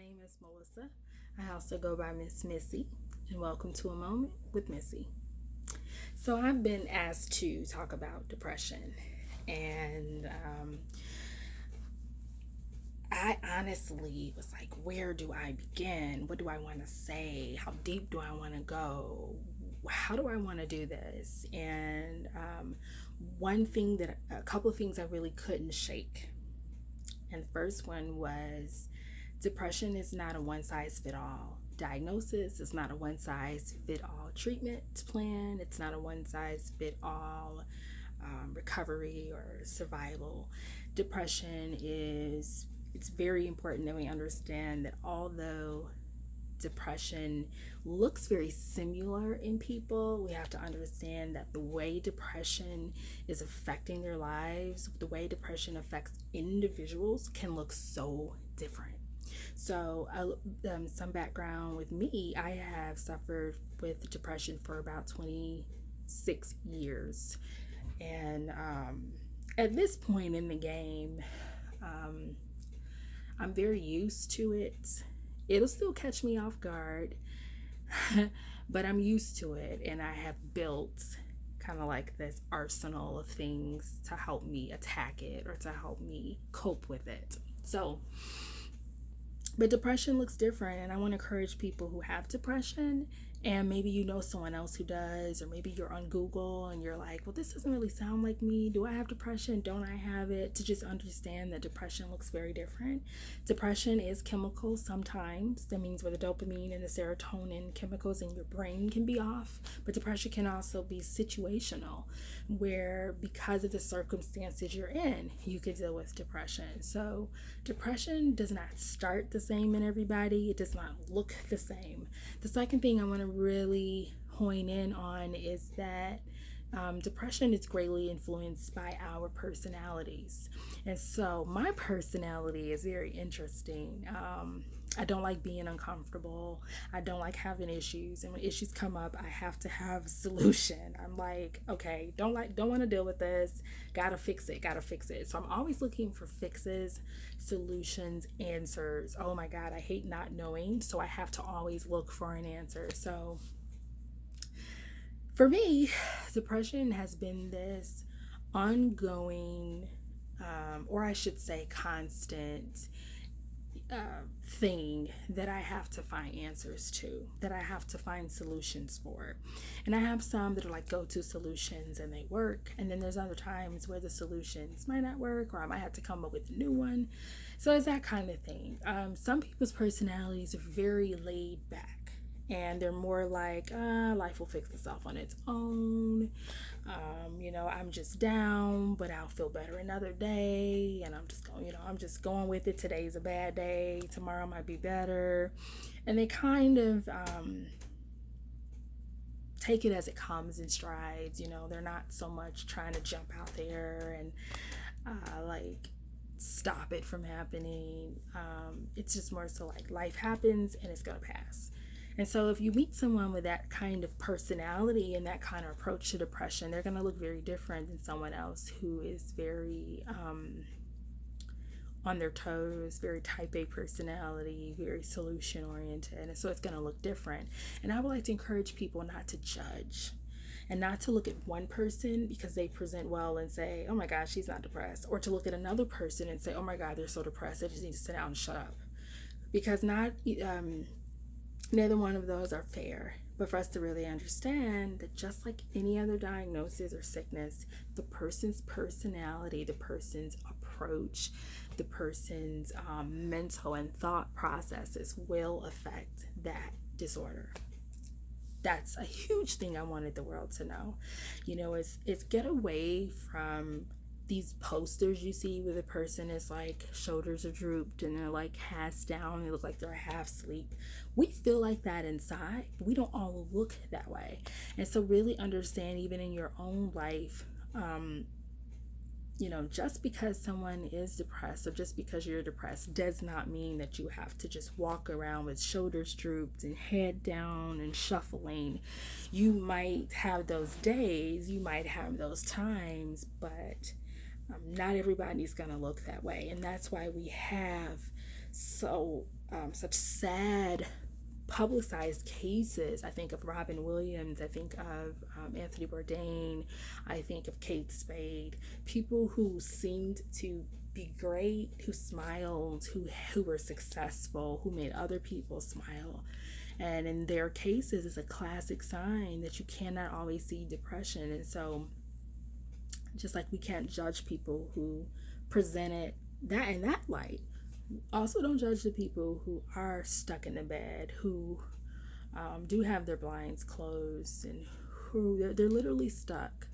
name is Melissa. I also go by Miss Missy, and welcome to A Moment with Missy. So, I've been asked to talk about depression, and I honestly was like, where do I begin? What do I want to say? How deep do I want to go? How do I want to do this? And a couple of things I really couldn't shake. And the first one was depression is not a one size fit all diagnosis, it's not a one size fit all treatment plan, it's not a one size fit all recovery or survival. Depression is, it's very important that we understand that although depression looks very similar in people, we have to understand that the way depression is affecting their lives, the way depression affects individuals can look so different. So, some background with me, I have suffered with depression for about 26 years. And at this point in the game, um, I'm very used to it. It'll still catch me off guard, but I'm used to it. And I have built kind of like this arsenal of things to help me attack it or to help me cope with it. So, but depression looks different, and I want to encourage people who have depression, and maybe you know someone else who does, or maybe you're on Google and you're like, well, this doesn't really sound like me. Do I have depression? Don't I have it? To just understand that depression looks very different. Depression is chemical sometimes. That means where the dopamine and the serotonin chemicals in your brain can be off. But depression can also be situational, where because of the circumstances you're in, you could deal with depression. So depression does not start the same in everybody. It does not look the same. The second thing I want to really hone in on is that depression is greatly influenced by our personalities. And so my personality is very interesting. I don't like being uncomfortable. I don't like having issues. And when issues come up, I have to have a solution. I'm like, okay, don't want to deal with this. Gotta fix it, gotta fix it. So I'm always looking for fixes, solutions, answers. Oh my God, I hate not knowing. So I have to always look for an answer. So for me, depression has been this ongoing, or I should say, constant thing that I have to find answers to, that I have to find solutions for. And I have some that are like go to solutions and they work. And then there's other times where the solutions might not work, or I might have to come up with a new one. So it's that kind of thing. Some people's personalities are very laid back. And they're more like, life will fix itself on its own. I'm just down, but I'll feel better another day. And I'm just going with it. Today's a bad day. Tomorrow might be better. And they kind of take it as it comes in strides. They're not so much trying to jump out there and like stop it from happening. It's just more so like life happens and it's going to pass. And so if you meet someone with that kind of personality and that kind of approach to depression, they're going to look very different than someone else who is very on their toes, very type A personality, very solution oriented. And so it's going to look different. And I would like to encourage people not to judge and not to look at one person because they present well and say, oh my God, she's not depressed. Or to look at another person and say, oh my God, they're so depressed. They just need to sit down and shut up. Because neither one of those are fair. But for us to really understand that just like any other diagnosis or sickness, the person's personality, the person's approach, the person's mental and thought processes will affect that disorder. That's a huge thing I wanted the world to know. It's get away from these posters you see where the person is like shoulders are drooped and they're like hands down, they look like they're half asleep. We feel like that inside, but we don't all look that way. And so really understand, even in your own life, just because someone is depressed or just because you're depressed does not mean that you have to just walk around with shoulders drooped and head down and shuffling. You might have those days, you might have those times, but not everybody's going to look that way. And that's why we have so such sad publicized cases. I think of Robin Williams, I think of Anthony Bourdain, I think of Kate Spade, people who seemed to be great, who smiled, who were successful, who made other people smile. And in their cases, it's a classic sign that you cannot always see depression. And so, just like we can't judge people who presented that in that light, also don't judge the people who are stuck in the bed, who do have their blinds closed, and who they're literally stuck,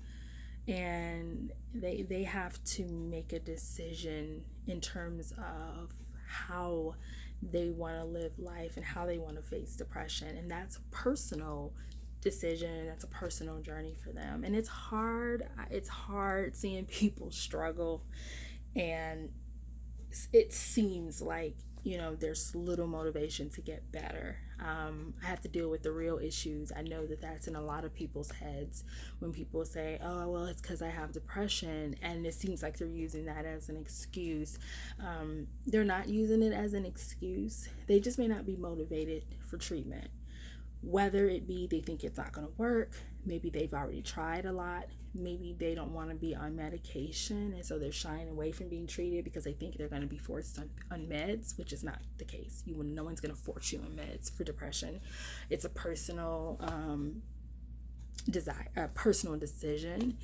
and they have to make a decision in terms of how they want to live life and how they want to face depression. And that's a personal decision, that's a personal journey for them. And it's hard seeing people struggle, and it seems like, there's little motivation to get better. I have to deal with the real issues. I know that that's in a lot of people's heads when people say, oh, well, it's because I have depression, and it seems like they're using that as an excuse. They're not using it as an excuse. They just may not be motivated for treatment. Whether it be they think it's not going to work, maybe they've already tried a lot, maybe they don't want to be on medication, and so they're shying away from being treated because they think they're going to be forced on meds, which is not the case. No one's going to force you on meds for depression. It's a personal desire, a personal decision.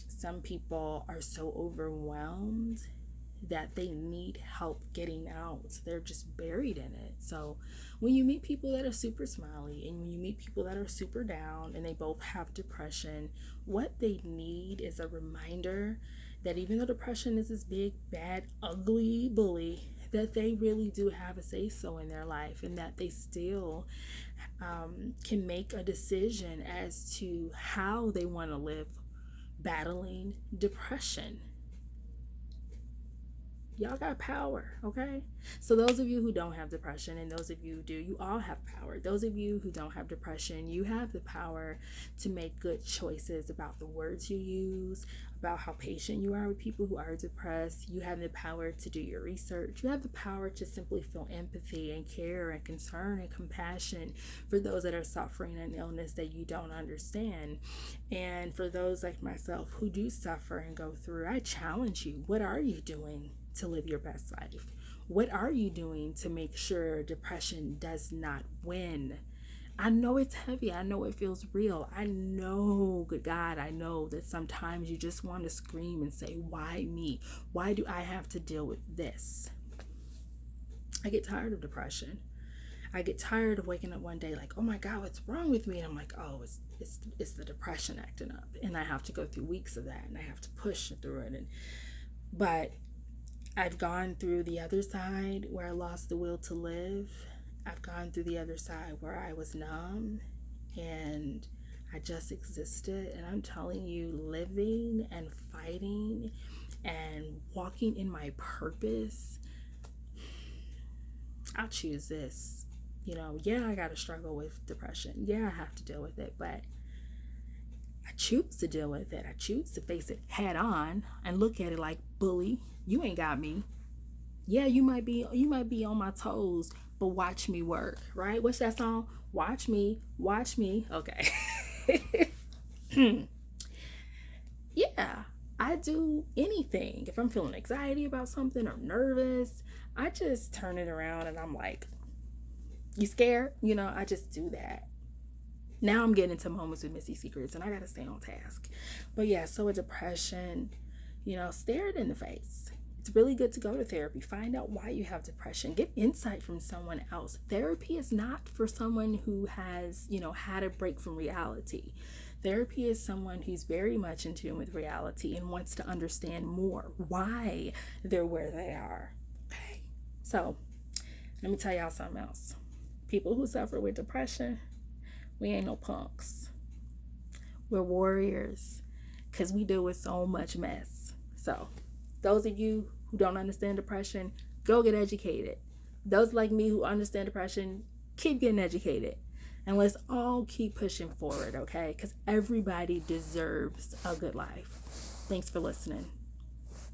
Some people are so overwhelmed that they need help getting out. They're just buried in it. So when you meet people that are super smiley, and when you meet people that are super down, and they both have depression, what they need is a reminder that even though depression is this big, bad, ugly bully, that they really do have a say-so in their life, and that they still can make a decision as to how they want to live battling depression. Y'all got power, okay? So those of you who don't have depression, and those of you who do, you all have power. Those of you who don't have depression, you have the power to make good choices about the words you use, about how patient you are with people who are depressed. You have the power to do your research. You have the power to simply feel empathy and care and concern and compassion for those that are suffering an illness that you don't understand. And for those like myself who do suffer and go through, I challenge you. What are you doing to live your best life? What are you doing to make sure depression does not win? I know it's heavy. I know it feels real. I know, good God, I know that sometimes you just want to scream and say, why me? Why do I have to deal with this? I get tired of depression. I get tired of waking up one day like, oh my God, what's wrong with me? And I'm like, oh, it's the depression acting up. And I have to go through weeks of that, and I have to push through it. But I've gone through the other side where I lost the will to live. I've gone through the other side where I was numb and I just existed. And I'm telling you, living and fighting and walking in my purpose, I'll choose this. Yeah, I got to struggle with depression. Yeah, I have to deal with it, but I choose to deal with it. I choose to face it head on and look at it like, bully, you ain't got me. Yeah, you might be on my toes, but watch me work, right? What's that song? Watch me. Okay. Yeah, I do anything. If I'm feeling anxiety about something or nervous, I just turn it around and I'm like, you scared? I just do that. Now I'm getting into moments with Missy secrets, and I got to stay on task. But yeah, so with depression, stare it in the face. It's really good to go to therapy. Find out why you have depression. Get insight from someone else. Therapy is not for someone who has, had a break from reality. Therapy is someone who's very much in tune with reality and wants to understand more why they're where they are. Okay. So let me tell y'all something else. People who suffer with depression, we ain't no punks. We're warriors, because we deal with so much mess. So those of you who don't understand depression, go get educated. Those like me who understand depression, keep getting educated. And let's all keep pushing forward, okay? Because everybody deserves a good life. Thanks for listening.